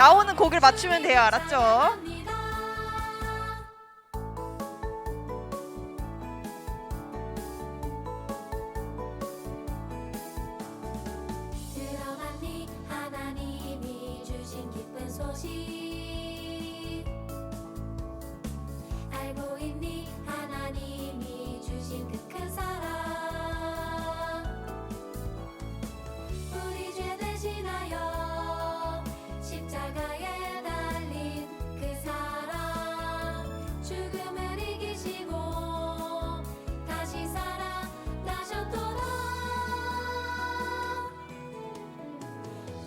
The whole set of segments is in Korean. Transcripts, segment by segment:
나오는 곡을 맞추면 돼요. 알았죠? 들어봤니 하나님이 주신 기쁜 소식 알고 있니 하나님이 주신 그 큰 사랑 우리 죄 대신하여 십자가에 달린 그 사랑 죽음을 이기시고 다시 살아나셨도다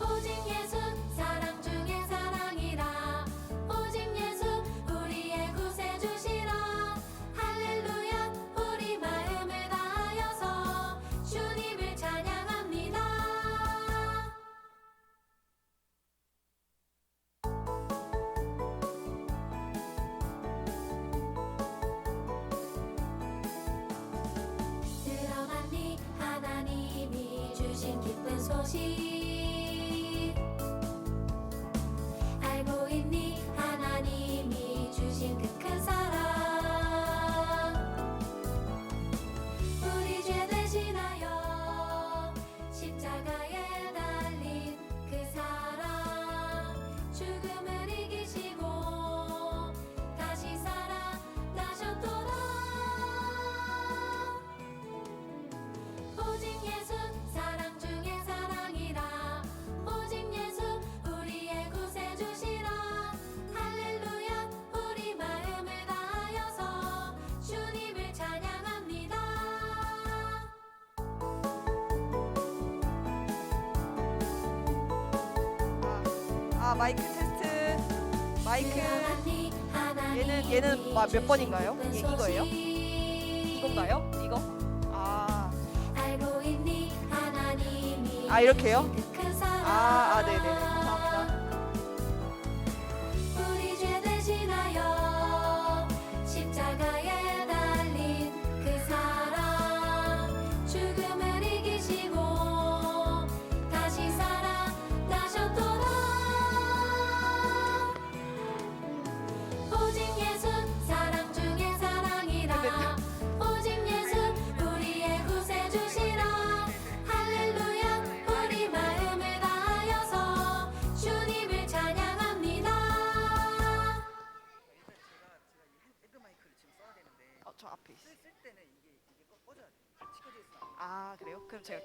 오직 예수 사랑 중에 사랑이라 오직 예수 우리의 구세주시라 할렐루야 우리 마음을 다하여서 주님을 찬양합니다. 들어봤니 하나님이 주신 기쁜 소식 알고 있니 하나님이 주신 그 큰 사랑 우리 죄 대신하여 십자가에 달린 그 사랑 죽음을 이기시고 다시 살아나셨도다 오직 예수 사랑 중에 사랑이라 오직 예수 우리의 구세주시라 할렐루야 우리 마음을 다하여서 주님을 찬양합니다. 마이크 테스트. 마이크. 들어봤니 얘는 몇 번인가요? 기쁜 이거예요? 소식 이건가요? 이거? 알고 있니 하나님이 이렇게요? 주신 그큰 사랑 네네. 감사합니다. 우리 죄 대신하여 십자가에 달린 그 사랑 죽음을 이기시고 다시 살아나셨도다 오직 예수 사랑 중에 사랑이라 오직 예수 우리의 구세주시라 할렐루야 우리 마음을 다하여서 주님을 찬양합니다. 헤드 마이크를 지금 써야 되는데 저 앞에 있어요. 쓸 때는 이게 꺼져야 돼. 치켜져 있으면 안 돼. 그래요? 그럼 제가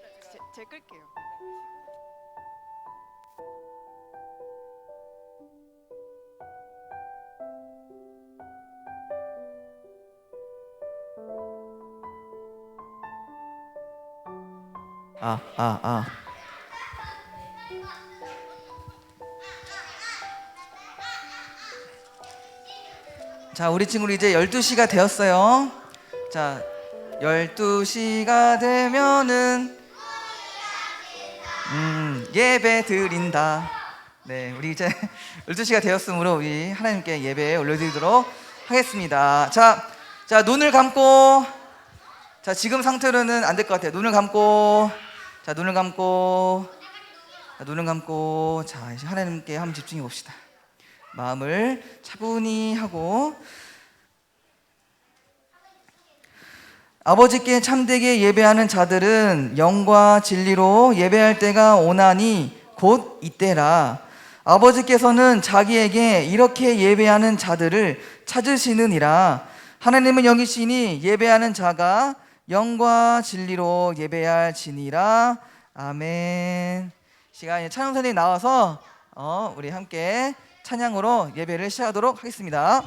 끌게요. 자, 우리 친구들 이제 12시가 되었어요. 자, 12시가 되면은 예배 드린다. 네, 우리 이제 12시가 되었으므로 우리 하나님께 예배 올려드리도록 하겠습니다. 자, 눈을 감고. 자, 지금 상태로는 안 될 것 같아요. 눈을 감고. 자, 눈을 감고. 자, 이제 하나님께 한번 집중해 봅시다. 마음을 차분히 하고 아버지께 참되게 예배하는 자들은 영과 진리로 예배할 때가 오나니 곧 이때라. 아버지께서는 자기에게 이렇게 예배하는 자들을 찾으시느니라. 하나님은 영이시니 예배하는 자가 영과 진리로 예배할지니라. 아멘. 시간에 찬양 선생님이 나와서 우리 함께 찬양으로 예배를 시작하도록 하겠습니다.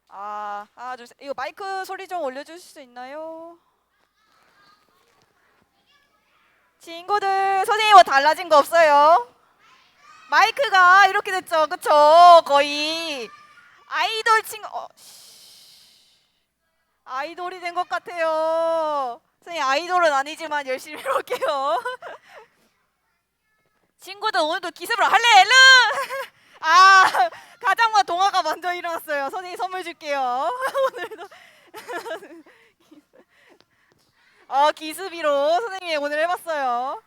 하나, 둘, 셋. 이거 마이크 소리 좀 올려주실 수 있나요? 친구들, 선생님 뭐 달라진 거 없어요? 마이크가 이렇게 됐죠, 그쵸? 거의 아이돌 아이돌이 된 것 같아요. 선생님 아이돌은 아니지만 열심히 해볼게요. 친구들 오늘도 기습으로 할렐루! 가장과 동화가 먼저 일어났어요. 선생님 선물 줄게요. 오늘도 기습이로 선생님이 오늘 해봤어요.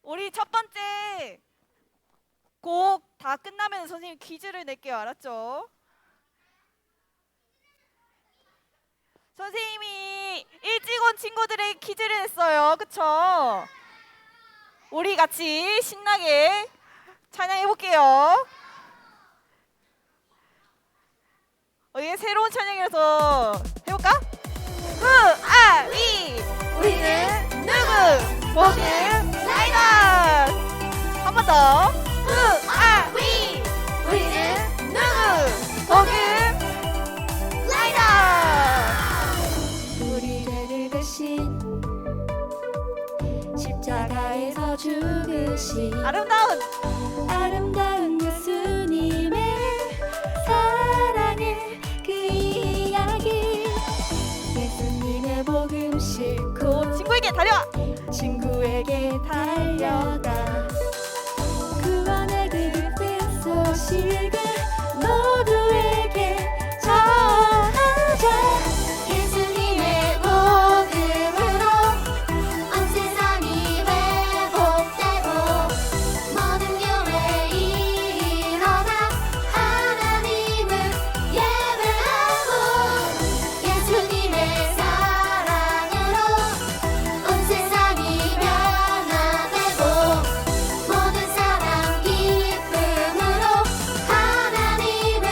우리 첫 번째 곡 다 끝나면 선생님 퀴즈를 낼게요. 알았죠? 선생님이 일찍 온 친구들에게 퀴즈를 냈어요. 그쵸? 우리 같이 신나게 찬양해볼게요. 이게 새로운 찬양이라서 해볼까? 위 우리는 누구? 목은 라이더. 한 번 더. 위 우리는 누구? 목은 라이더. 우리 죄를 대신 십자가에서 죽으신 아름다운 예수님의 사랑의 그 이야기, 예수님의 복음 싣고 친구에게 달려와. 친구에게 달려가 구원의 그 기쁜 소식을 모두에게 전하자. 예수님의 복음으로 온 세상이 회복되고 모든 교회 일어나 하나님을 예배하고, 예수님의 사랑으로 온 세상이 변화되고 모든 사람 기쁨으로 하나님을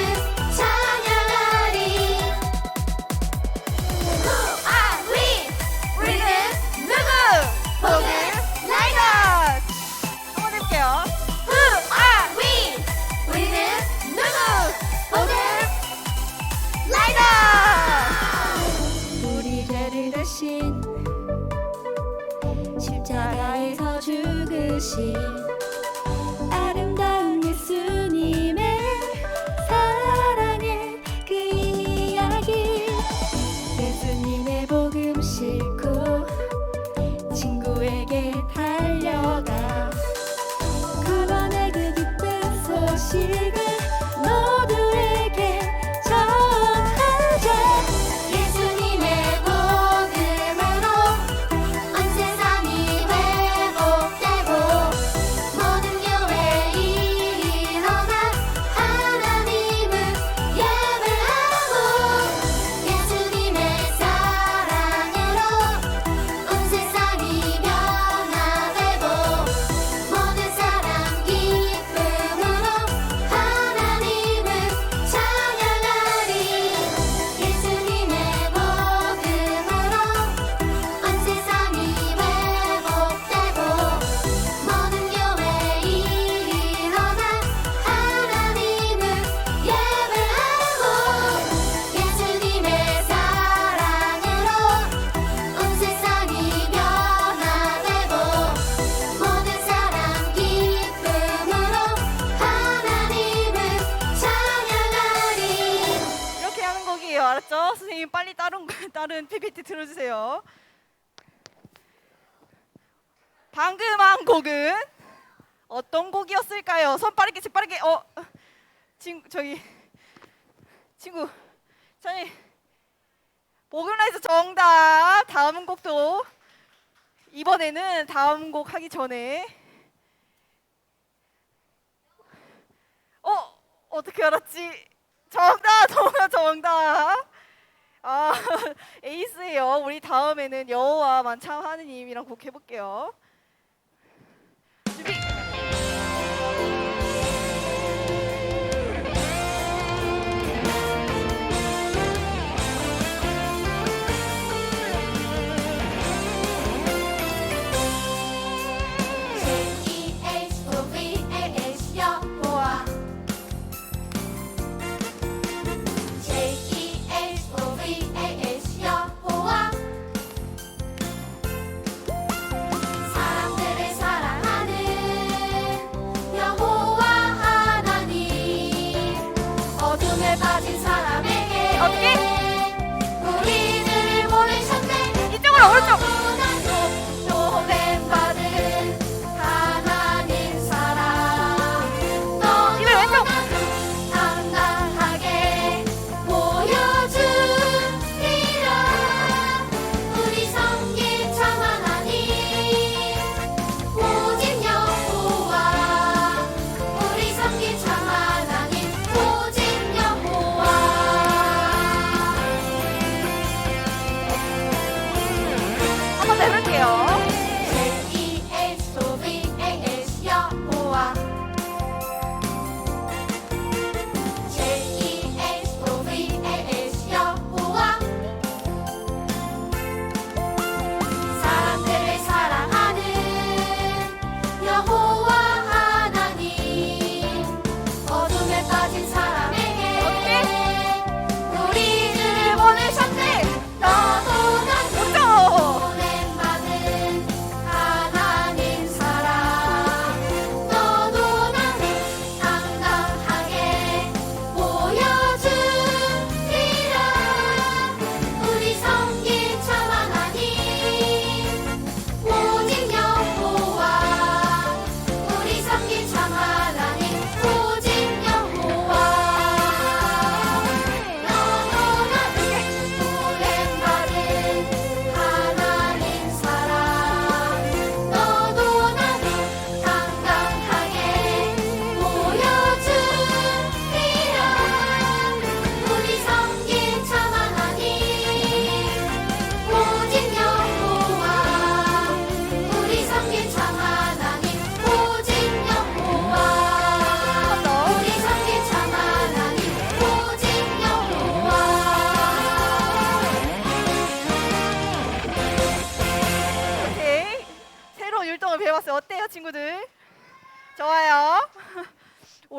찬양하리. 우리는 누구? 복음 라이더. 한번 해볼게요. 우리는 누구? 복음 라이더. 우리 죄를 대신 십자가에서 죽으신 아름다운 예수님의 사랑의 그 이야기, 예수님의 복음 싣고 친구에게 달려가 구원의 그 기쁜 소식을 모두에게 전하자. 예수님의 복음으로 온 세상이 회복되고 모든 교회 일어나 하나님을 예배하고, 예수님의 사랑으로 온 세상이 변화되고 모든 사람 기쁨으로 하나님을 찬양하리. 예수님의 복음으로 온 세상이 회복되고 모든 교회 일어나 하나님을 예배하고, 예수님의 사랑으로 온 세상이 변화되고 모든 사람 기쁨으로 하나님을 찬양하리. 이렇게 하는 곡이에요. 알았죠? 선생님 빨리 다른 PPT 들어주세요. 방금 한 곡은 어떤 곡이었을까요? 손 빠르게 빠르게. 친구 저희 복음라이즈 정답. 다음 곡도 이번에는 다음 곡 하기 전에 어떻게 알았지? 정답. 에이스예요. 우리 다음에는 여호와 만참 하느님이랑 곡 해볼게요. 준비. J-E-H-O-V-A-H 여호와, J-E-H-O-V-A-H 여호와, 사람들을 사랑하는 여호와 하나님, 어둠에 빠진 사람에게 우리들을 보내셨네. 이쪽으로 오른쪽. 노뱀받은 하나님 사랑, 이번에 왼쪽. 당당하게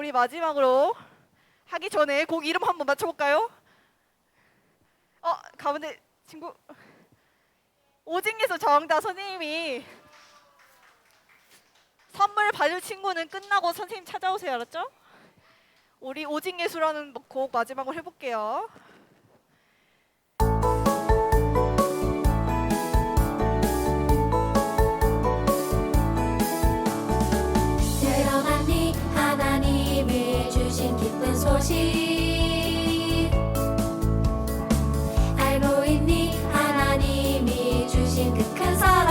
우리 마지막으로 하기 전에 곡 이름 한번 맞춰볼까요? 가운데 친구 오직예수 정다 선생님이 선물 받을 친구는 끝나고 선생님 찾아오세요. 알았죠? 우리 오직예수라는 곡 마지막으로 해볼게요. 들어봤니 하나님이 주신 기쁜 소식 알고 있니 하나님이 주신 그 큰 사랑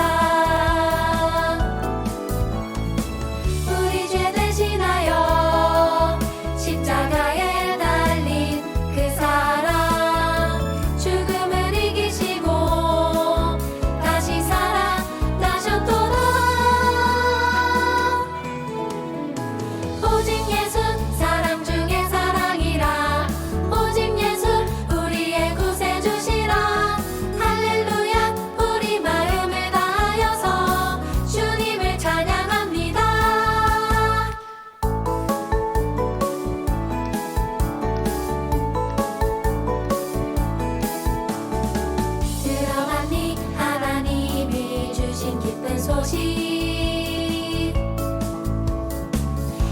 우리 죄 대신하여 십자가에 달린 그 사랑 죽음을 이기시고 다시 살아나셨도다 오직 예수 사랑 중에 사랑이라 오직 예수 우리의 구세주시라 할렐루야 우리 마음을 다하여서 주님을 찬양합니다 들어봤니 하나님이 주신 기쁜 소식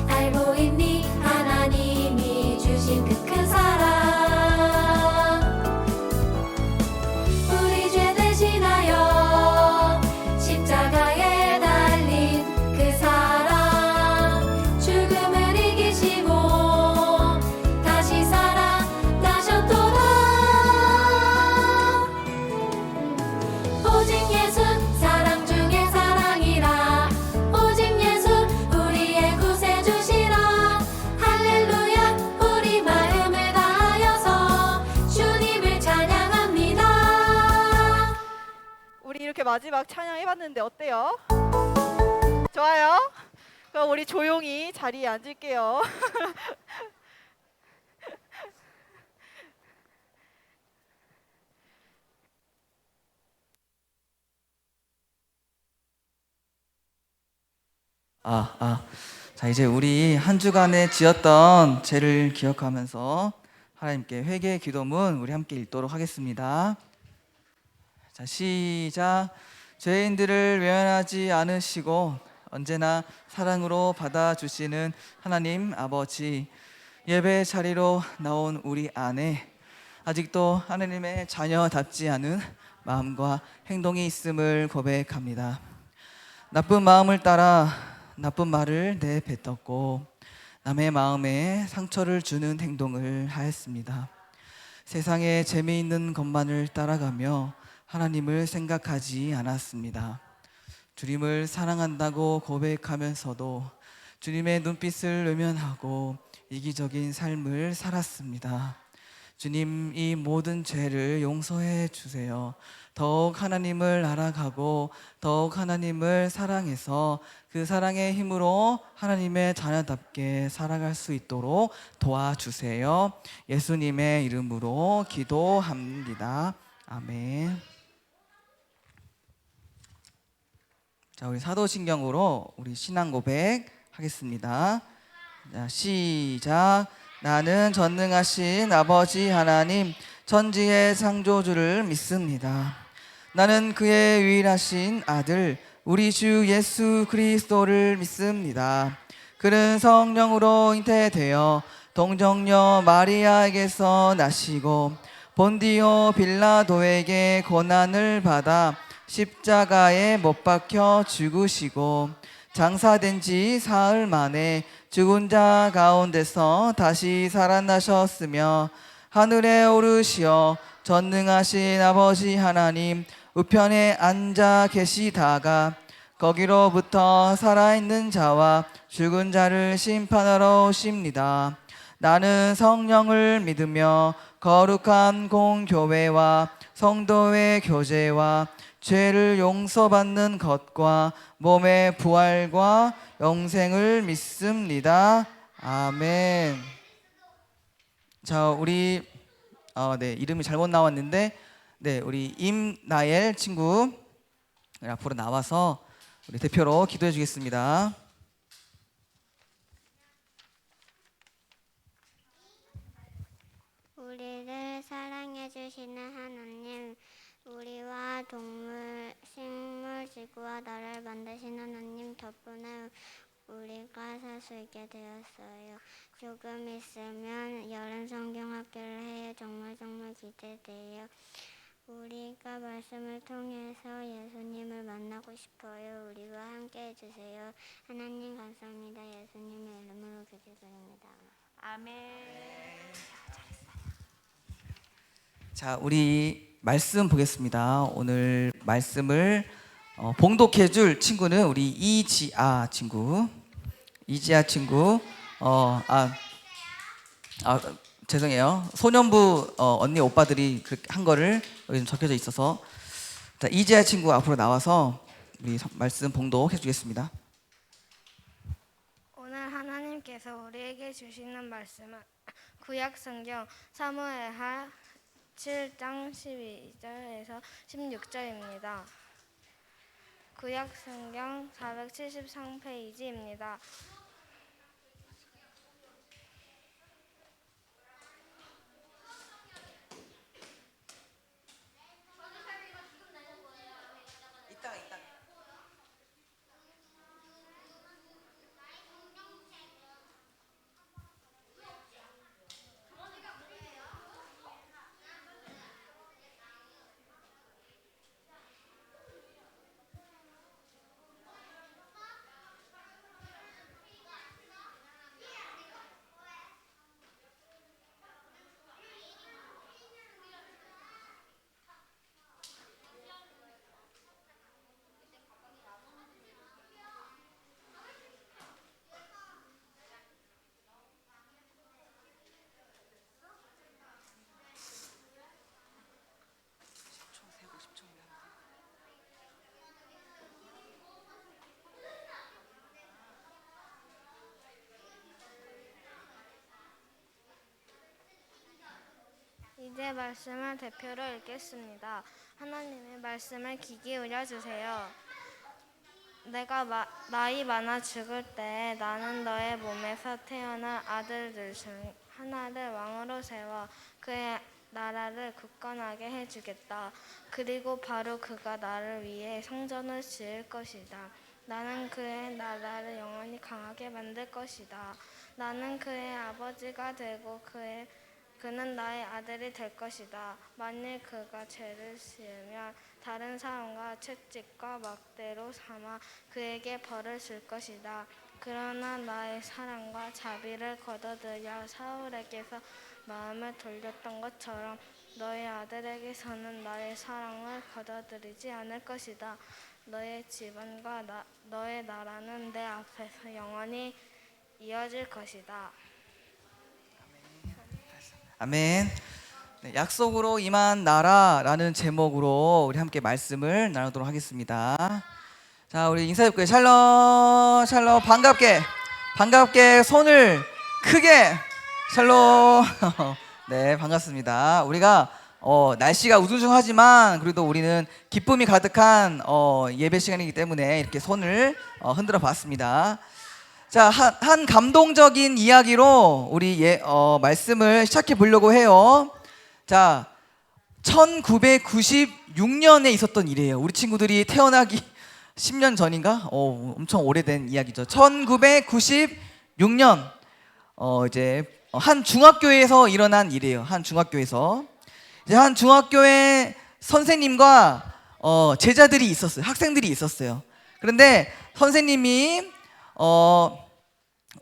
알고 있니 하나님이 주신 그 큰 사랑 우리 죄 대신하여 십자가에 달린 그 사랑 죽음을 이기시고 다시 살아나셨도다 오직 예수 사랑 중에 사랑이라 오직 예수 우리의 구세주시라 할렐루야 우리 마음을 다하여서 주님을 찬양합니다 우리 이렇게 마지막 찬양해봤는데 어때요? 좋아요? 그럼 우리 조용히 자리에 앉을게요. 자, 이제 우리 한 주간에 지었던 죄를 기억하면서 하나님께 회개 기도문 우리 함께 읽도록 하겠습니다. 자, 시작. 죄인들을 외면하지 않으시고 언제나 사랑으로 받아주시는 하나님 아버지, 예배 자리로 나온 우리 안에 아직도 하나님의 자녀답지 않은 마음과 행동이 있음을 고백합니다. 나쁜 마음을 따라 나쁜 말을 내뱉었고 남의 마음에 상처를 주는 행동을 하였습니다. 세상에 재미있는 것만을 따라가며 하나님을 생각하지 않았습니다. 주님을 사랑한다고 고백하면서도 주님의 눈빛을 외면하고 이기적인 삶을 살았습니다. 주님, 이 모든 죄를 용서해 주세요. 더욱 하나님을 알아가고 더욱 하나님을 사랑해서 그 사랑의 힘으로 하나님의 자녀답게 살아갈 수 있도록 도와주세요. 예수님의 이름으로 기도합니다. 아멘. 자, 우리 사도신경으로 우리 신앙 고백 하겠습니다. 자, 시작. 나는 전능하신 아버지 하나님 천지의 창조주를 믿습니다. 나는 그의 유일하신 아들 우리 주 예수 그리스도를 믿습니다. 그는 성령으로 잉태되어 동정녀 마리아에게서 나시고 본디오 빌라도에게 고난을 받아 십자가에 못 박혀 죽으시고 장사된 지 사흘 만에 죽은 자 가운데서 다시 살아나셨으며 하늘에 오르시어 전능하신 아버지 하나님 우편에 앉아 계시다가 거기로부터 살아있는 자와 죽은 자를 심판하러 오십니다. 나는 성령을 믿으며 거룩한 공교회와 성도의 교제와 죄를 용서받는 것과 몸의 부활과 영생을 믿습니다. 아멘. 자, 우리 이름이 잘못 나왔는데 우리 임나엘 친구 앞으로 나와서 우리 대표로 기도해 주겠습니다. 우리를 사랑해 주시는 하나님, 우리와 동물, 식물, 지구와 나를 만드신 하나님 덕분에 우리가 살 수 있게 되었어요. 조금 있으면 여름 성경학교를 해요. 정말 기대돼요. 우리가 말씀을 통해서 예수님을 만나고 싶어요. 우리와 함께 해주세요. 하나님 감사합니다. 예수님의 이름으로 기도드립니다. 자, 우리 말씀 보겠습니다. 오늘 말씀을 봉독해 줄 친구는 우리 이지아 친구. 죄송해요. 소년부 언니 오빠들이 그렇게 한 거를 여기 좀 적혀져 있어서, 자, 이지아 친구 앞으로 나와서 우리 말씀 봉독해 주겠습니다. 오늘 하나님께서 우리에게 주시는 말씀은 구약성경 사무엘하 7장 12절에서 16절입니다. 구약성경 473페이지입니다. 이제 말씀을 대표로 읽겠습니다. 하나님의 말씀을 귀 기울여 주세요. 내가 나이 많아 죽을 때 나는 너의 몸에서 태어난 아들들 중 하나를 왕으로 세워 그의 나라를 굳건하게 해주겠다. 그리고 바로 그가 나를 위해 성전을 지을 것이다. 나는 그의 나라를 영원히 강하게 만들 것이다. 나는 그의 아버지가 되고 그는 나의 아들이 될 것이다. 만일 그가 죄를 지으면 다른 사람과 채찍과 막대로 삼아 그에게 벌을 줄 것이다. 그러나 나의 사랑과 자비를 거둬들여 사울에게서 마음을 돌렸던 것처럼 너의 아들에게서는 나의 사랑을 거둬들이지 않을 것이다. 너의 집안과 너의 나라는 내 앞에서 영원히 이어질 것이다. 아멘. 네, 약속으로 임한 나라라는 제목으로 우리 함께 말씀을 나누도록 하겠습니다. 자, 우리 인사드릴게요. 샬롬, 샬롬. 반갑게 손을 크게 샬롬. 네, 반갑습니다. 우리가 날씨가 우중충하지만 그래도 우리는 기쁨이 가득한 예배 시간이기 때문에 이렇게 손을 흔들어 봤습니다. 자, 한 감동적인 이야기로 우리 말씀을 시작해 보려고 해요. 자, 1996년에 있었던 일이에요. 우리 친구들이 태어나기 10년 전인가? 엄청 오래된 이야기죠. 1996년 이제 한 중학교에서 일어난 일이에요. 한 중학교에서 이제 한 중학교에 선생님과 제자들이 있었어요. 학생들이 있었어요. 그런데 선생님이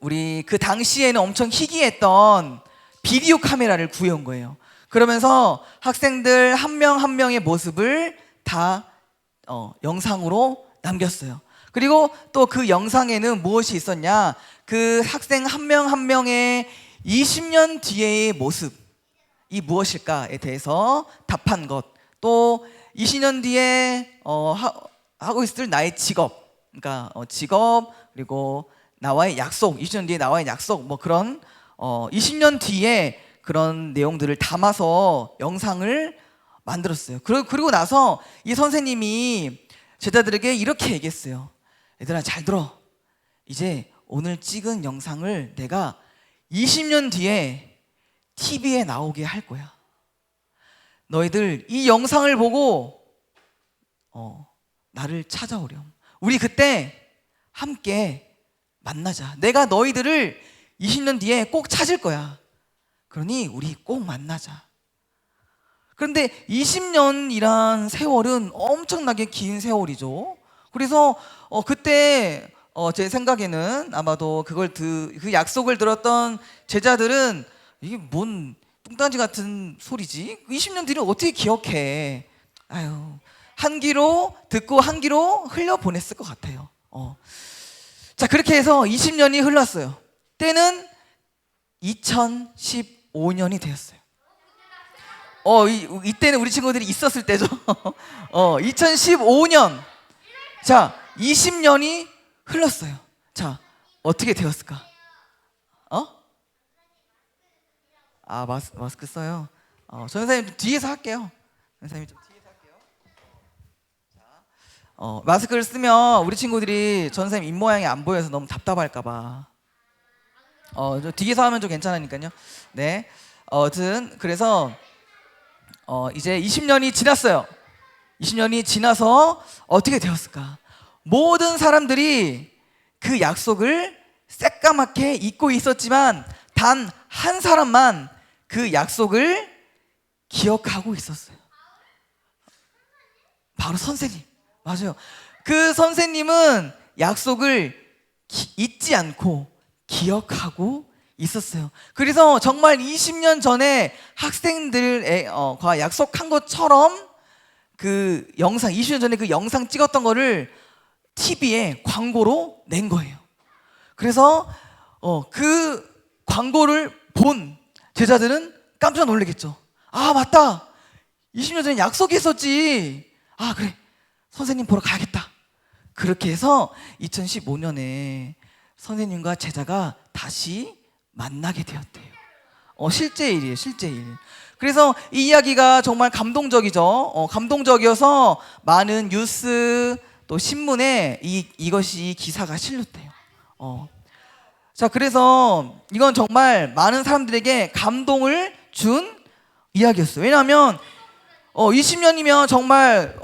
우리 그 당시에는 엄청 희귀했던 비디오 카메라를 구해온 거예요. 그러면서 학생들 한 명 한 명의 모습을 다 영상으로 남겼어요. 그리고 또 그 영상에는 무엇이 있었냐? 그 학생 한 명 한 명의 20년 뒤의 모습이 무엇일까에 대해서 답한 것, 또 20년 뒤에 하고 있을 나의 직업, 그러니까 직업, 그리고 나와의 약속, 20년 뒤에 나와의 약속, 뭐 그런 20년 뒤에 그런 내용들을 담아서 영상을 만들었어요. 그리고 나서 이 선생님이 제자들에게 이렇게 얘기했어요. 얘들아, 잘 들어. 이제 오늘 찍은 영상을 내가 20년 뒤에 TV에 나오게 할 거야. 너희들 이 영상을 보고 나를 찾아오렴. 우리 그때 함께 만나자. 내가 너희들을 20년 뒤에 꼭 찾을 거야. 그러니 우리 꼭 만나자. 그런데 20년이란 세월은 엄청나게 긴 세월이죠. 그래서 그때 제 생각에는 아마도 그 약속을 들었던 제자들은 이게 뭔 뚱딴지 같은 소리지? 20년 뒤를 어떻게 기억해? 아유, 한 귀로 듣고 한 귀로 흘려 보냈을 것 같아요. 자, 그렇게 해서 20년이 흘렀어요. 때는 2015년이 되었어요. 이때는 우리 친구들이 있었을 때죠. 2015년. 자, 20년이 흘렀어요. 자, 어떻게 되었을까? 마스크 써요. 전사님 뒤에서 할게요. 전사님 좀 뒤에서 할게요. 자, 마스크를 쓰면 우리 친구들이 전사님 입 모양이 안 보여서 너무 답답할까봐. 저 뒤에서 하면 좀 괜찮으니까요. 네. 그래서 이제 20년이 지났어요. 20년이 지나서 어떻게 되었을까? 모든 사람들이 그 약속을 새까맣게 잊고 있었지만 단 한 사람만 그 약속을 기억하고 있었어요. 바로 선생님. 맞아요. 그 선생님은 약속을 잊지 않고 기억하고 있었어요. 그래서 정말 20년 전에 학생들과 약속한 것처럼 그 영상, 20년 전에 그 영상 찍었던 거를 TV에 광고로 낸 거예요. 그래서 그 광고를 본 제자들은 깜짝 놀라겠죠. 아, 맞다. 20년 전에 약속했었지. 아, 그래. 선생님 보러 가야겠다. 그렇게 해서 2015년에 선생님과 제자가 다시 만나게 되었대요. 실제 일이에요, 실제 일. 그래서 이 이야기가 정말 감동적이죠. 감동적이어서 많은 뉴스 또 신문에 이것이 기사가 실렸대요. 자, 그래서 이건 정말 많은 사람들에게 감동을 준 이야기였어요. 왜냐하면 20년이면 정말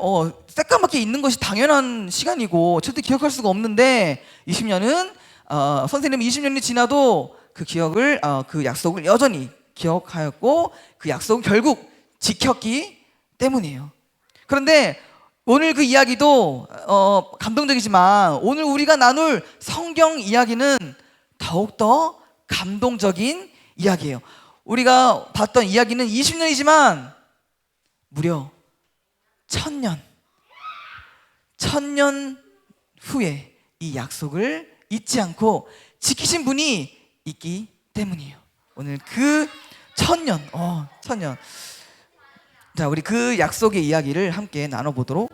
새까맣게 있는 것이 당연한 시간이고 절대 기억할 수가 없는데 20년은 선생님은 20년이 지나도 그 기억을 그 약속을 여전히 기억하였고 그 약속은 결국 지켰기 때문이에요. 그런데 오늘 그 이야기도 감동적이지만 오늘 우리가 나눌 성경 이야기는 더욱더 감동적인 이야기예요. 우리가 봤던 이야기는 20년이지만 무려 1000년 후에 이 약속을 잊지 않고 지키신 분이 있기 때문이에요. 오늘 그 1000년. 자, 우리 그 약속의 이야기를 함께 나눠보도록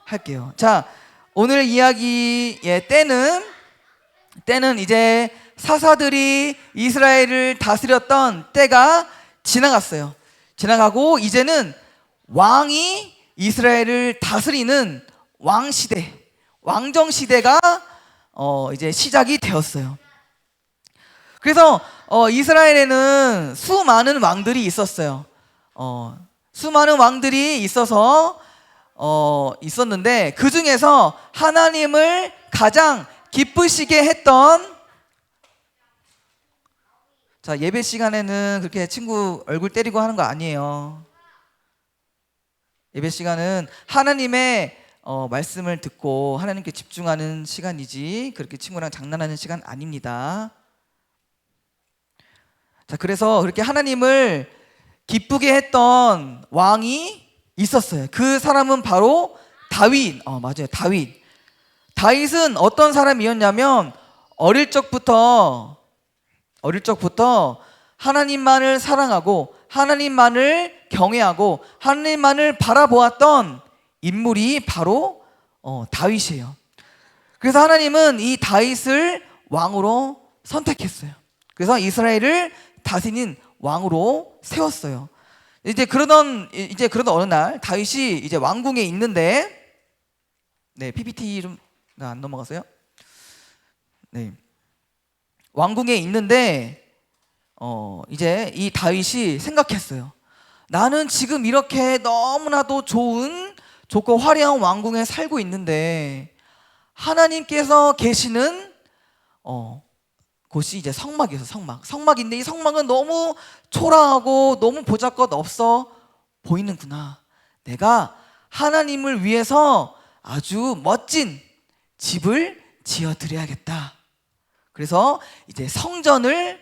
할게요. 자, 오늘 이야기의 때는 이제 사사들이 이스라엘을 다스렸던 때가 지나갔어요. 지나가고 이제는 왕이 이스라엘을 다스리는 왕시대, 왕정시대가 이제 시작이 되었어요. 그래서 이스라엘에는 수많은 왕들이 있었어요. 수많은 왕들이 있었는데 그 중에서 하나님을 가장 기쁘시게 했던, 자, 예배 시간에는 그렇게 친구 얼굴 때리고 하는 거 아니에요. 예배 시간은 하나님의 말씀을 듣고 하나님께 집중하는 시간이지 그렇게 친구랑 장난하는 시간 아닙니다. 자, 그래서 그렇게 하나님을 기쁘게 했던 왕이 있었어요. 그 사람은 바로 다윗. 맞아요, 다윗. 다윗은 어떤 사람이었냐면 어릴 적부터 하나님만을 사랑하고 하나님만을 경외하고 하나님만을 바라보았던 인물이 바로 다윗이에요. 그래서 하나님은 이 다윗을 왕으로 선택했어요. 그래서 이스라엘을 다스리는 왕으로 세웠어요. 이제 그러던 어느 날 다윗이 이제 왕궁에 있는데, 네, PPT 좀 안 넘어갔어요? 네, 왕궁에 있는데 이제 이 다윗이 생각했어요. 나는 지금 이렇게 너무나도 좋고 화려한 왕궁에 살고 있는데 하나님께서 계시는 곳이 이제 성막이어서 성막인데 이 성막은 너무 초라하고 너무 보잘것없어 보이는구나. 내가 하나님을 위해서 아주 멋진 집을 지어 드려야겠다. 그래서 이제 성전을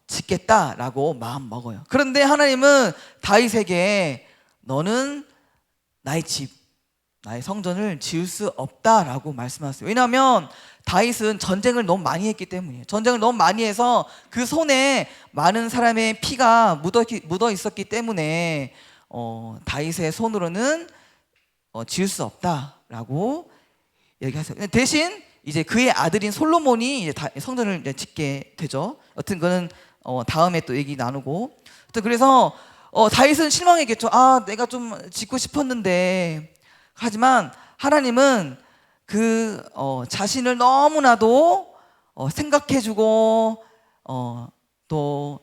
짓겠다라고 마음 먹어요. 그런데 하나님은 다윗에게 너는 나의 집, 나의 성전을 지을 수 없다라고 말씀하셨어요. 왜냐하면 다윗은 전쟁을 너무 많이 했기 때문이에요. 전쟁을 너무 많이 해서 그 손에 많은 사람의 피가 묻어 있었기 때문에 다윗의 손으로는 지을 수 없다라고 얘기하세요. 대신 이제 그의 아들인 솔로몬이 이제 성전을 이제 짓게 되죠. 여튼 그거는 다음에 또 얘기 나누고. 그래서 다윗은 실망했겠죠. 아, 내가 좀 짓고 싶었는데. 하지만 하나님은 그 자신을 너무나도 생각해주고 또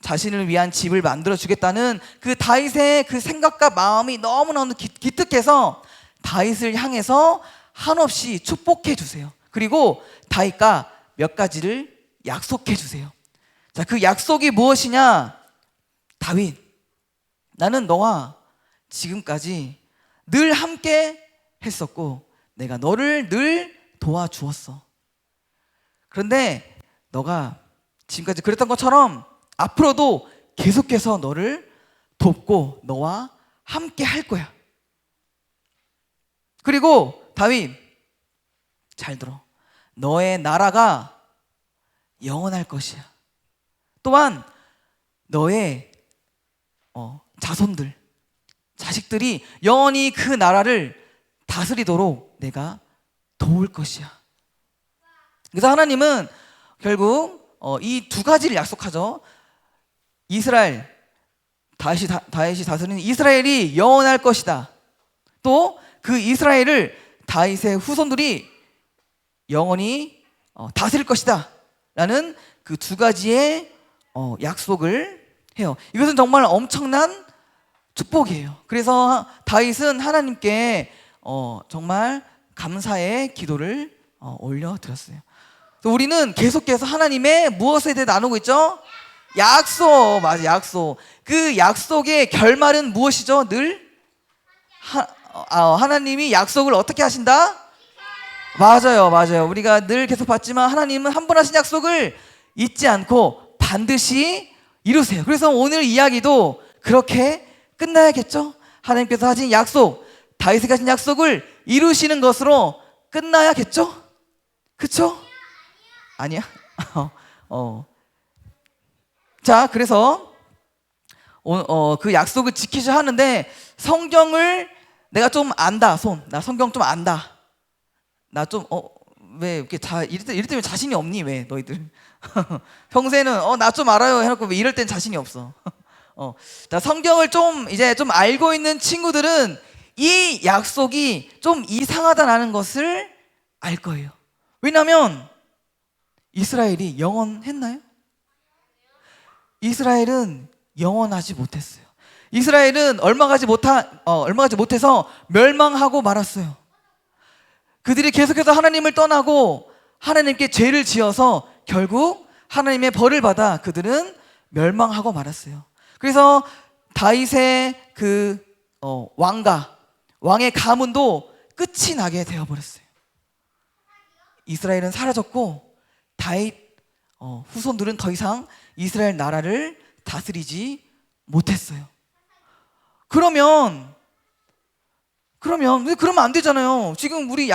자신을 위한 집을 만들어 주겠다는 그 다윗의 그 생각과 마음이 너무너무 기특해서 다윗을 향해서 한없이 축복해 주세요. 그리고 다윗과 몇 가지를 약속해 주세요. 자, 그 약속이 무엇이냐? 다윗, 나는 너와 지금까지 늘 함께 했었고 내가 너를 늘 도와주었어. 그런데 너가 지금까지 그랬던 것처럼 앞으로도 계속해서 너를 돕고 너와 함께 할 거야. 그리고 다윗, 잘 들어. 너의 나라가 영원할 것이야. 또한 너의 자손들, 자식들이 영원히 그 나라를 다스리도록 내가 도울 것이야. 그래서 하나님은 결국 이 두 가지를 약속하죠. 이스라엘, 다윗이 다스리는 이스라엘이 영원할 것이다. 또 그 이스라엘을 다윗의 후손들이 영원히 다스릴 것이다 라는 그 두 가지의 약속을 해요. 이것은 정말 엄청난 축복이에요. 그래서 다윗은 하나님께 정말 감사의 기도를 올려드렸어요. 우리는 계속해서 하나님의 무엇에 대해 나누고 있죠? 약속, 맞아, 약속. 그 약속의 결말은 무엇이죠? 늘 하나님이 약속을 어떻게 하신다? 맞아요. 우리가 늘 계속 봤지만 하나님은 한 번 하신 약속을 잊지 않고 반드시 이루세요. 그래서 오늘 이야기도 그렇게 끝나야겠죠? 하나님께서 하신 약속, 다윗에게 하신 약속을 이루시는 것으로 끝나야겠죠? 그쵸? 아니야? 자, 그래서 그 약속을 지키셔야 하는데 성경을 내가 좀 안다. 나 성경 좀 안다. 나 좀 왜 이렇게 이럴 때면 자신이 없니? 왜 너희들 평소에는 나 좀 알아요 해놓고 왜 이럴 땐 자신이 없어. 자, 성경을 좀 이제 좀 알고 있는 친구들은 이 약속이 좀 이상하다라는 것을 알 거예요. 왜냐하면 이스라엘이 영원했나요? 이스라엘은 영원하지 못했어요. 이스라엘은 얼마 가지 못해서 멸망하고 말았어요. 그들이 계속해서 하나님을 떠나고 하나님께 죄를 지어서 결국 하나님의 벌을 받아 그들은 멸망하고 말았어요. 그래서 다윗의 그 왕의 가문도 끝이 나게 되어버렸어요. 이스라엘은 사라졌고 다윗 후손들은 더 이상 이스라엘 나라를 다스리지 못했어요. 그러면 안 되잖아요. 지금 우리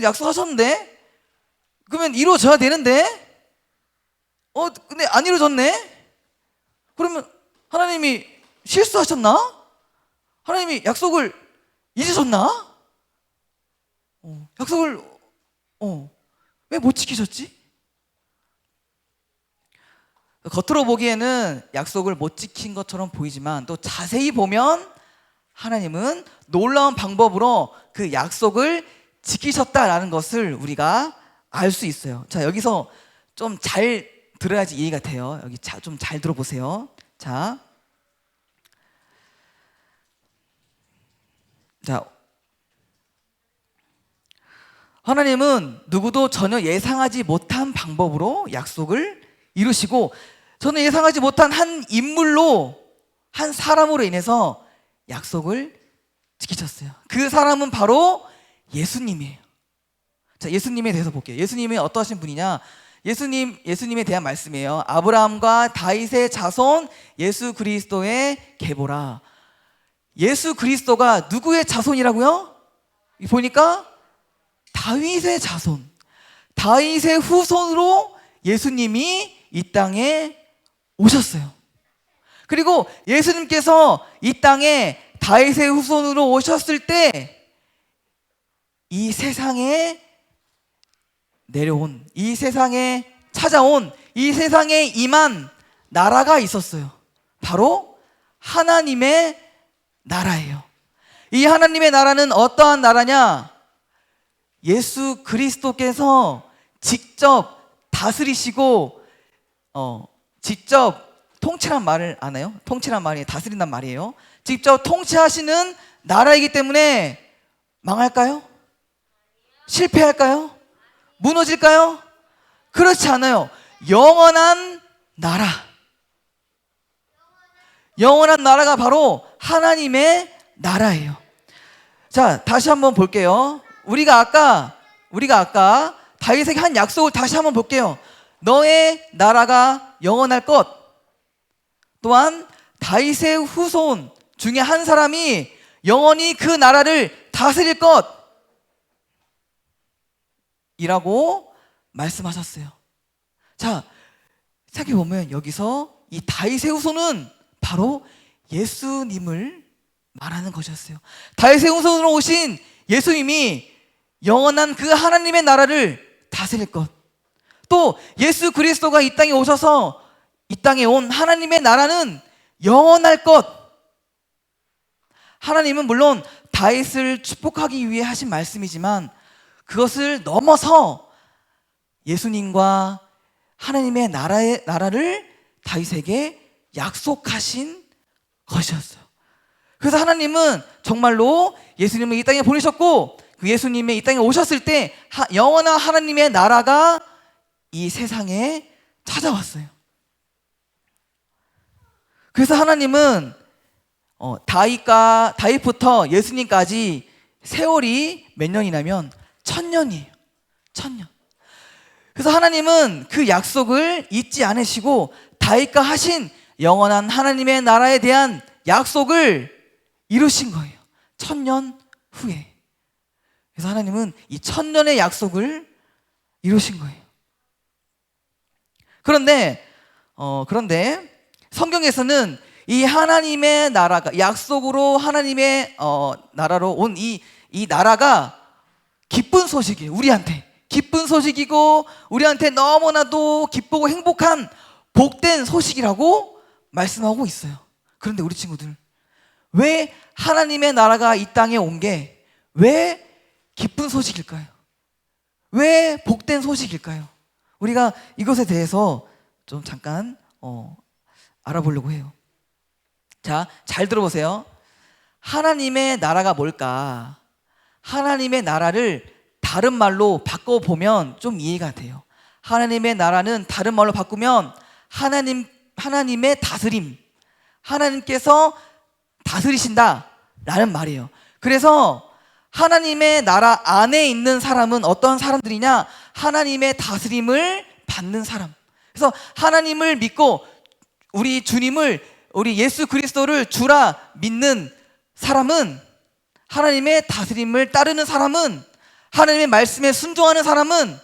약속하셨는데 그러면 이루어져야 되는데 근데 안 이루어졌네? 그러면 하나님이 실수하셨나? 하나님이 약속을 잊으셨나? 약속을 왜 못 지키셨지? 겉으로 보기에는 약속을 못 지킨 것처럼 보이지만 또 자세히 보면 하나님은 놀라운 방법으로 그 약속을 지키셨다라는 것을 우리가 알 수 있어요. 자, 여기서 좀 잘 들어야지 이해가 돼요. 여기 좀 잘 들어보세요. 자, 하나님은 누구도 전혀 예상하지 못한 방법으로 약속을 이루시고, 전혀 예상하지 못한 한 인물로, 한 사람으로 인해서 약속을 지키셨어요. 그 사람은 바로 예수님이에요. 자, 예수님에 대해서 볼게요. 예수님이 어떠하신 분이냐? 예수님에 대한 말씀이에요. 아브라함과 다윗의 자손 예수 그리스도의 계보라. 예수 그리스도가 누구의 자손이라고요? 보니까 다윗의 자손, 다윗의 후손으로 예수님이 이 땅에 오셨어요. 그리고 예수님께서 이 땅에 다윗의 후손으로 오셨을 때 이 세상에 내려온, 이 세상에 찾아온, 이 세상에 임한 나라가 있었어요. 바로 하나님의 나라예요. 이 하나님의 나라는 어떠한 나라냐? 예수 그리스도께서 직접 다스리시고, 직접 통치란 말을 아나요? 통치란 말이 다스린단 말이에요. 직접 통치하시는 나라이기 때문에 망할까요? 실패할까요? 무너질까요? 그렇지 않아요. 영원한 나라, 영원한 나라가 바로 하나님의 나라예요. 자, 다시 한번 볼게요. 우리가 아까 다윗에게 한 약속을 다시 한번 볼게요. 너의 나라가 영원할 것, 또한 다윗의 후손 중에 한 사람이 영원히 그 나라를 다스릴 것 이라고 말씀하셨어요. 자, 생각해보면 여기서 이 다윗의 후손은 바로 예수님을 말하는 것이었어요. 다윗의 후손으로 오신 예수님이 영원한 그 하나님의 나라를 다스릴 것, 또 예수 그리스도가 이 땅에 오셔서 이 땅에 온 하나님의 나라는 영원할 것. 하나님은 물론 다윗을 축복하기 위해 하신 말씀이지만 그것을 넘어서 예수님과 하나님의 나라를 다윗에게 약속하신 것이었어요. 그래서 하나님은 정말로 예수님을 이 땅에 보내셨고, 그 예수님이 이 땅에 오셨을 때 영원한 하나님의 나라가 이 세상에 찾아왔어요. 그래서 하나님은 다윗부터 예수님까지 세월이 몇 년이냐면 1000년이에요. 1000년. 그래서 하나님은 그 약속을 잊지 않으시고 다윗과 하신 영원한 하나님의 나라에 대한 약속을 이루신 거예요. 1000년 후에. 그래서 하나님은 이 1000년의 약속을 이루신 거예요. 그런데 성경에서는 이 하나님의 나라가, 약속으로 하나님의 나라로 온 이 나라가 기쁜 소식이에요. 우리한테 기쁜 소식이고, 우리한테 너무나도 기쁘고 행복한 복된 소식이라고 말씀하고 있어요. 그런데 우리 친구들, 왜 하나님의 나라가 이 땅에 온 게 왜 기쁜 소식일까요? 왜 복된 소식일까요? 우리가 이것에 대해서 좀 잠깐 알아보려고 해요. 자, 잘 들어보세요. 하나님의 나라가 뭘까? 하나님의 나라를 다른 말로 바꿔보면 좀 이해가 돼요. 하나님의 나라는 다른 말로 바꾸면 하나님의 다스림, 하나님께서 다스리신다 라는 말이에요. 그래서 하나님의 나라 안에 있는 사람은 어떤 사람들이냐? 하나님의 다스림을 받는 사람. 그래서 하나님을 믿고 우리 주님을, 우리 예수 그리스도를 주라 믿는 사람은, 하나님의 다스림을 따르는 사람은, 하나님의 말씀에 순종하는 사람은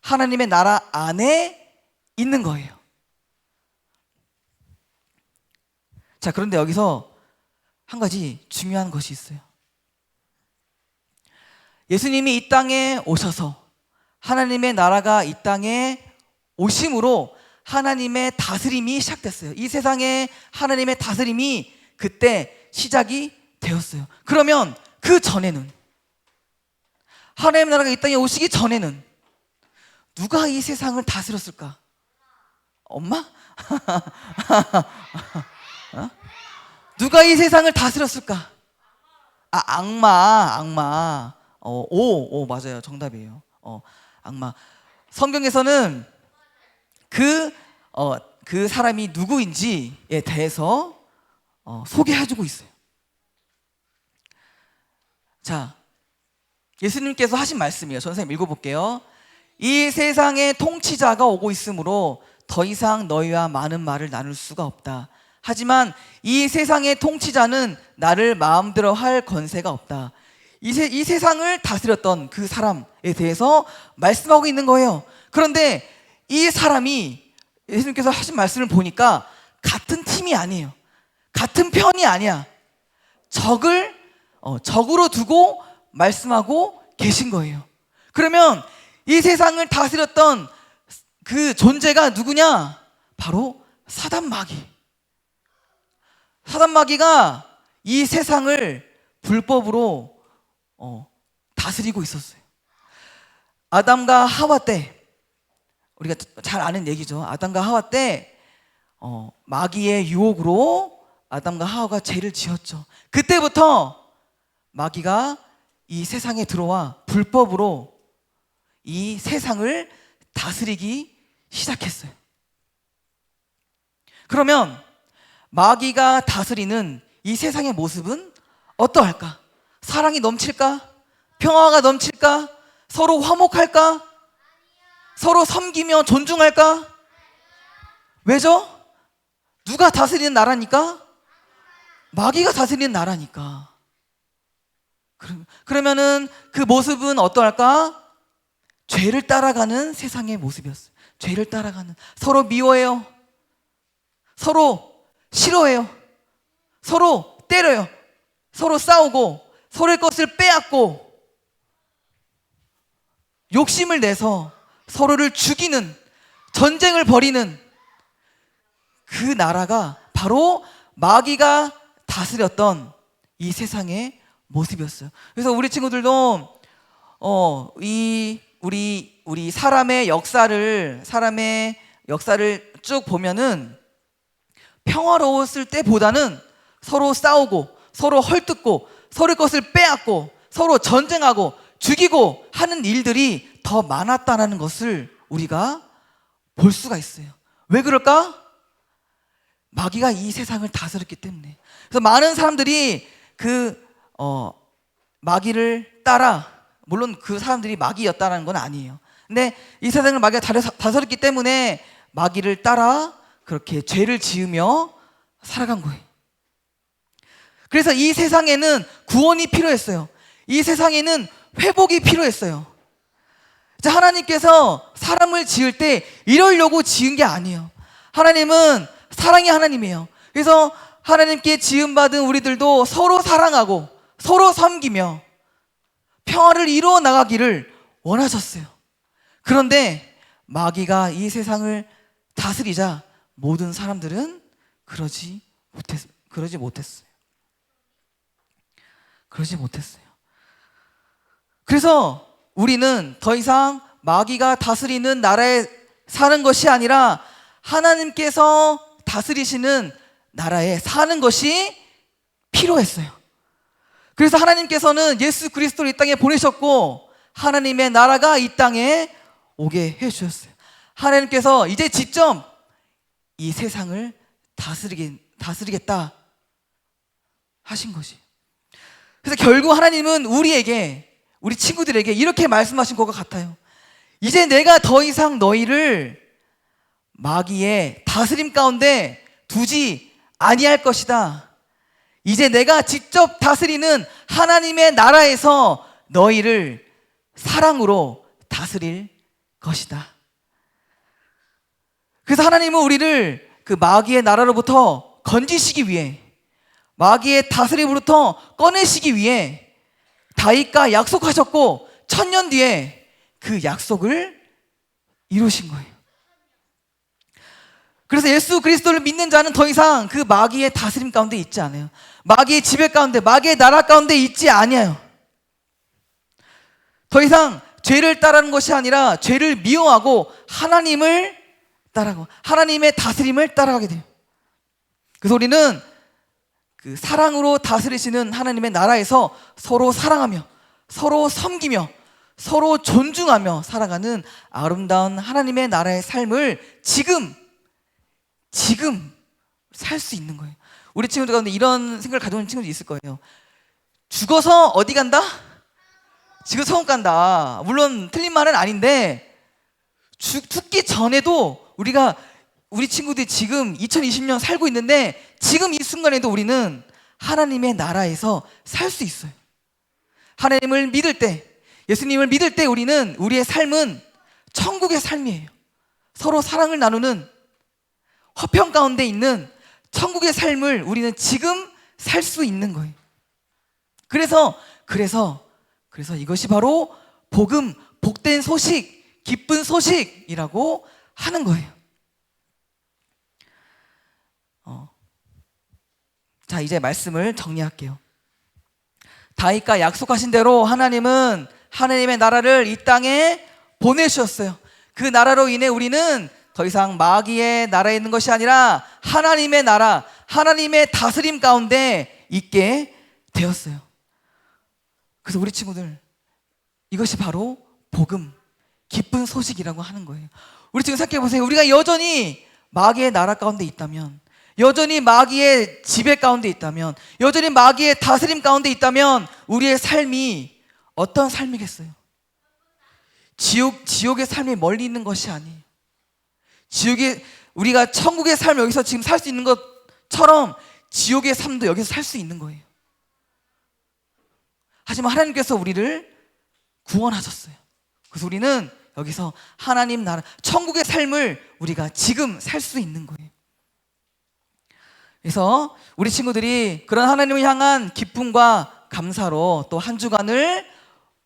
하나님의 나라 안에 있는 거예요. 자, 그런데 여기서 한 가지 중요한 것이 있어요. 예수님이 이 땅에 오셔서 하나님의 나라가 이 땅에 오심으로 하나님의 다스림이 시작됐어요. 이 세상에 하나님의 다스림이 그때 시작이 되었어요. 그러면 그 전에는, 하나님의 나라가 이 땅에 오시기 전에는 누가 이 세상을 다스렸을까? 엄마? 어? 누가 이 세상을 다스렸을까? 악마. 오, 맞아요. 정답이에요. 악마. 성경에서는 그 사람이 누구인지에 대해서 소개해주고 있어요. 자, 예수님께서 하신 말씀이에요. 선생님 읽어볼게요. 이 세상의 통치자가 오고 있으므로 더 이상 너희와 많은 말을 나눌 수가 없다. 하지만 이 세상의 통치자는 나를 마음대로 할 권세가 없다. 이 세상을 다스렸던 그 사람에 대해서 말씀하고 있는 거예요. 그런데 이 사람이 예수님께서 하신 말씀을 보니까 같은 팀이 아니에요. 같은 편이 아니야. 적으로 두고 말씀하고 계신 거예요. 그러면 이 세상을 다스렸던 그 존재가 누구냐? 바로 사단 마귀가 이 세상을 불법으로 다스리고 있었어요. 아담과 하와 때, 우리가 잘 아는 얘기죠. 아담과 하와 때 마귀의 유혹으로 아담과 하와가 죄를 지었죠. 그때부터 마귀가 이 세상에 들어와 불법으로 이 세상을 다스리기 시작했어요. 그러면 마귀가 다스리는 이 세상의 모습은 어떠할까? 사랑이 넘칠까? 평화가 넘칠까? 서로 화목할까? 서로 섬기며 존중할까? 왜죠? 누가 다스리는 나라니까? 마귀가 다스리는 나라니까. 그러면은 그 모습은 어떠할까? 죄를 따라가는 세상의 모습이었어요. 죄를 따라가는, 서로 미워해요, 서로 싫어해요, 서로 때려요, 서로 싸우고, 서로의 것을 빼앗고, 욕심을 내서 서로를 죽이는, 전쟁을 벌이는 그 나라가 바로 마귀가 다스렸던 이 세상의 모습이었어요. 그래서 우리 친구들도 우리 사람의 역사를 쭉 보면은 평화로웠을 때보다는 서로 싸우고, 서로 헐뜯고, 서로의 것을 빼앗고, 서로 전쟁하고 죽이고 하는 일들이 더 많았다는 것을 우리가 볼 수가 있어요. 왜 그럴까? 마귀가 이 세상을 다스렸기 때문에. 그래서 많은 사람들이 마귀를 따라, 물론 그 사람들이 마귀였다는 건 아니에요. 근데 이 세상을 마귀가 다스렸기 때문에 마귀를 따라 그렇게 죄를 지으며 살아간 거예요. 그래서 이 세상에는 구원이 필요했어요. 이 세상에는 회복이 필요했어요. 하나님께서 사람을 지을 때 이러려고 지은 게 아니에요. 하나님은 사랑의 하나님이에요. 그래서 하나님께 지음받은 우리들도 서로 사랑하고 서로 섬기며 평화를 이루어 나가기를 원하셨어요. 그런데 마귀가 이 세상을 다스리자 모든 사람들은 그러지 못했어요. 그래서 우리는 더 이상 마귀가 다스리는 나라에 사는 것이 아니라 하나님께서 다스리시는 나라에 사는 것이 필요했어요. 그래서 하나님께서는 예수 그리스도를 이 땅에 보내셨고 하나님의 나라가 이 땅에 오게 해주셨어요. 하나님께서 이제 직접 이 세상을 다스리겠다 하신 것이. 그래서 결국 하나님은 우리 친구들에게 이렇게 말씀하신 것과 같아요. 이제 내가 더 이상 너희를 마귀의 다스림 가운데 두지 아니할 것이다. 이제 내가 직접 다스리는 하나님의 나라에서 너희를 사랑으로 다스릴 것이다. 그래서 하나님은 우리를 그 마귀의 나라로부터 건지시기 위해, 마귀의 다스림으로부터 꺼내시기 위해 다윗과 약속하셨고 1000년 뒤에 그 약속을 이루신 거예요. 그래서 예수 그리스도를 믿는 자는 더 이상 그 마귀의 다스림 가운데 있지 않아요. 마귀의 지배 가운데, 마귀의 나라 가운데 있지 아니에요. 더 이상 죄를 따르는 것이 아니라 죄를 미워하고 하나님을 따라가고 하나님의 다스림을 따라가게 돼요. 그래서 우리는 그 사랑으로 다스리시는 하나님의 나라에서 서로 사랑하며 서로 섬기며 서로 존중하며 살아가는 아름다운 하나님의 나라의 삶을 지금 살 수 있는 거예요. 우리 친구들 가운데 이런 생각을 가지고 있는 친구들이 있을 거예요. 죽어서 어디 간다? 지금 성읍 간다. 물론 틀린 말은 아닌데 죽기 전에도 우리 친구들이 지금 2020년 살고 있는데 지금 이 순간에도 우리는 하나님의 나라에서 살 수 있어요. 하나님을 믿을 때, 예수님을 믿을 때 우리의 삶은 천국의 삶이에요. 서로 사랑을 나누는 화평 가운데 있는 천국의 삶을 우리는 지금 살 수 있는 거예요. 그래서 이것이 바로 복음, 복된 소식, 기쁜 소식이라고 하는 거예요. 자, 이제 말씀을 정리할게요. 다윗과 약속하신 대로 하나님은 하나님의 나라를 이 땅에 보내주셨어요. 그 나라로 인해 우리는 더 이상 마귀의 나라에 있는 것이 아니라 하나님의 나라, 하나님의 다스림 가운데 있게 되었어요. 그래서 우리 친구들, 이것이 바로 복음, 기쁜 소식이라고 하는 거예요. 우리 지금 생각해 보세요. 우리가 여전히 마귀의 나라 가운데 있다면, 여전히 마귀의 지배 가운데 있다면, 여전히 마귀의 다스림 가운데 있다면 우리의 삶이 어떤 삶이겠어요? 지옥의 삶이 멀리 있는 것이 아니에요. 우리가 천국의 삶을 여기서 지금 살 수 있는 것처럼 지옥의 삶도 여기서 살 수 있는 거예요. 하지만 하나님께서 우리를 구원하셨어요. 그래서 우리는 여기서 하나님 나라, 천국의 삶을 우리가 지금 살 수 있는 거예요. 그래서 우리 친구들이 그런 하나님을 향한 기쁨과 감사로 또 한 주간을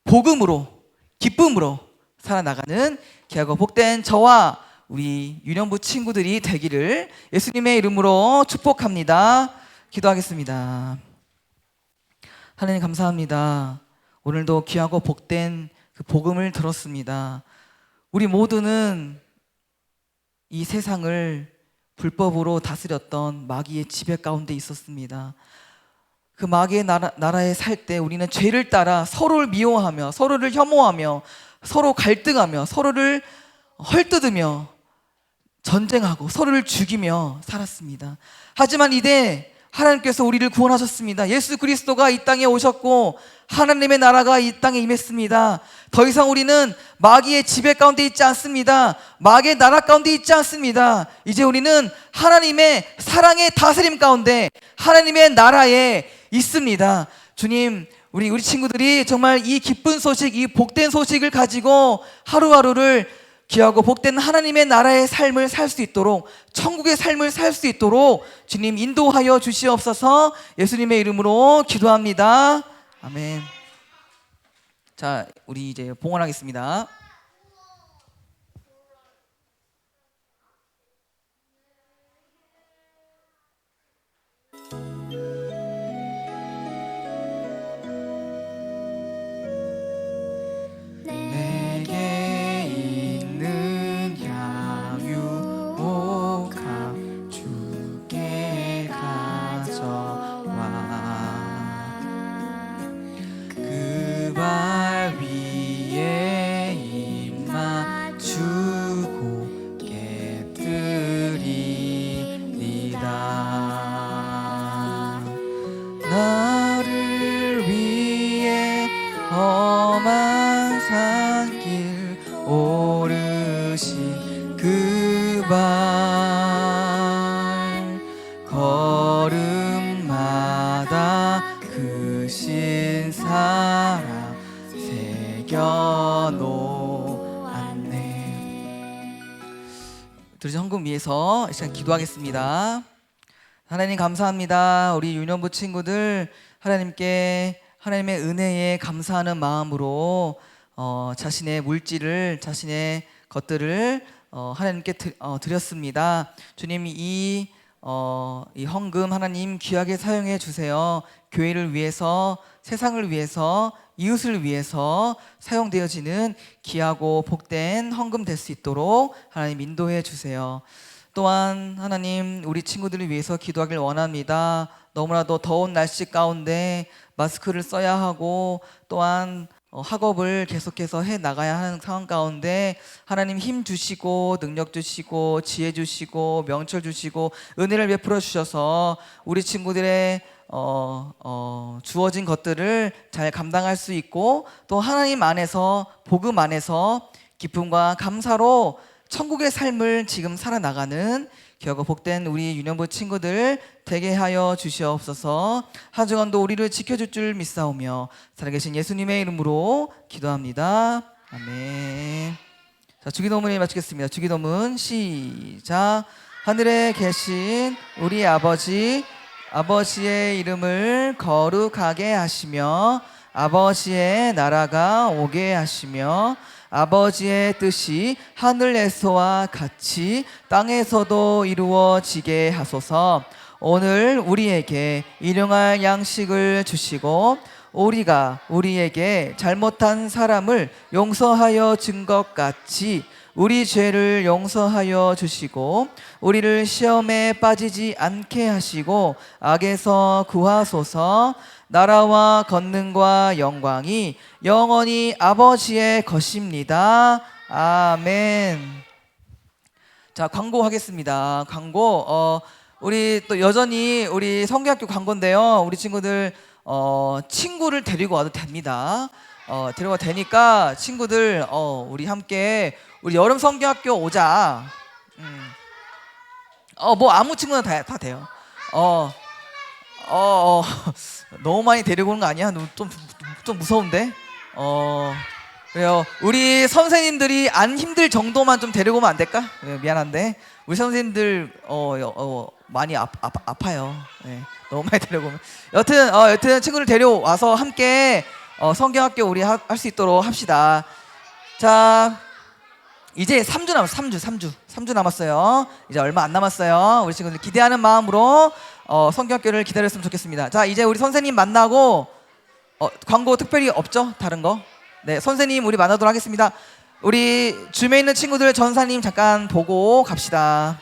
복음으로, 기쁨으로 살아나가는 귀하고 복된 저와 우리 유년부 친구들이 되기를 예수님의 이름으로 축복합니다. 기도하겠습니다. 하나님 감사합니다. 오늘도 귀하고 복된 그 복음을 들었습니다. 우리 모두는 이 세상을 불법으로 다스렸던 마귀의 지배 가운데 있었습니다. 그 마귀의 나라에 살 때 우리는 죄를 따라 서로를 미워하며 서로를 혐오하며 서로 갈등하며 서로를 헐뜯으며 전쟁하고 서로를 죽이며 살았습니다. 하지만 이제 하나님께서 우리를 구원하셨습니다. 예수 그리스도가 이 땅에 오셨고 하나님의 나라가 이 땅에 임했습니다. 더 이상 우리는 마귀의 지배 가운데 있지 않습니다. 마귀의 나라 가운데 있지 않습니다. 이제 우리는 하나님의 사랑의 다스림 가운데 하나님의 나라에 있습니다. 주님, 우리 친구들이 정말 이 기쁜 소식, 이 복된 소식을 가지고 하루하루를 귀하고 복된 하나님의 나라의 삶을 살 수 있도록, 천국의 삶을 살 수 있도록 주님 인도하여 주시옵소서. 예수님의 이름으로 기도합니다. 아멘. 자, 우리 이제 봉헌하겠습니다. 내게 있는 향유옥합 주께 가져와 그 발 위에 입 맞추고 깨뜨리리다. 나를 위해 험한 산길 오르신 그 발 걸음마다 그 신사랑 새겨놓았네. 들으신 헌금 위해서 이 시간 기도하겠습니다. 하나님 감사합니다. 우리 유년부 친구들 하나님께 하나님의 은혜에 감사하는 마음으로 자신의 물질을, 자신의 것들을 하나님께 드렸습니다. 주님, 이 이 헌금 하나님 귀하게 사용해 주세요. 교회를 위해서, 세상을 위해서, 이웃을 위해서 사용되어지는 귀하고 복된 헌금 될 수 있도록 하나님 인도해 주세요. 또한 하나님 우리 친구들을 위해서 기도하길 원합니다. 너무나도 더운 날씨 가운데 마스크를 써야 하고 또한 학업을 계속해서 해 나가야 하는 상황 가운데 하나님 힘 주시고 능력 주시고 지혜 주시고 명철 주시고 은혜를 베풀어 주셔서 우리 친구들의 주어진 것들을 잘 감당할 수 있고 또 하나님 안에서 복음 안에서 기쁨과 감사로 천국의 삶을 지금 살아나가는 귀하고 복된 우리 유년부 친구들 되게 하여 주시옵소서. 한 주간도 우리를 지켜줄 줄 믿사오며 살아계신 예수님의 이름으로 기도합니다. 아멘. 자, 주기도문을 마치겠습니다. 주기도문 시작. 하늘에 계신 우리 아버지, 아버지의 이름을 거룩하게 하시며 아버지의 나라가 오게 하시며 아버지의 뜻이 하늘에서와 같이 땅에서도 이루어지게 하소서. 오늘 우리에게 일용할 양식을 주시고 우리가 우리에게 잘못한 사람을 용서하여 준 것 같이 우리 죄를 용서하여 주시고 우리를 시험에 빠지지 않게 하시고 악에서 구하소서. 나라와 권능과 영광이 영원히 아버지의 것입니다. 아멘. 자, 광고하겠습니다. 광고. 우리 또 여전히 우리 성경학교 광고인데요. 우리 친구들 친구를 데리고 와도 됩니다. 데려가도 되니까 친구들 우리 함께 우리 여름 성경학교 오자. 뭐 아무 친구나 다 돼요. 너무 많이 데리고 오는 거 아니야? 좀 무서운데? 그래요. 우리 선생님들이 안 힘들 정도만 좀 데리고 오면 안 될까? 네, 미안한데 우리 선생님들 많이 아파요. 네, 너무 많이 데리고 오면. 여튼 친구를 데려와서 함께 성경학교 우리 할 수 있도록 합시다. 자, 이제 3주 남았어요. 3주 남았어요. 이제 얼마 안 남았어요. 우리 친구들 기대하는 마음으로 성경학교를 기다렸으면 좋겠습니다. 자, 이제 우리 선생님 만나고 광고 특별히 없죠? 다른 거? 네, 선생님 우리 만나도록 하겠습니다. 우리 줌에 있는 친구들 전사님 잠깐 보고 갑시다.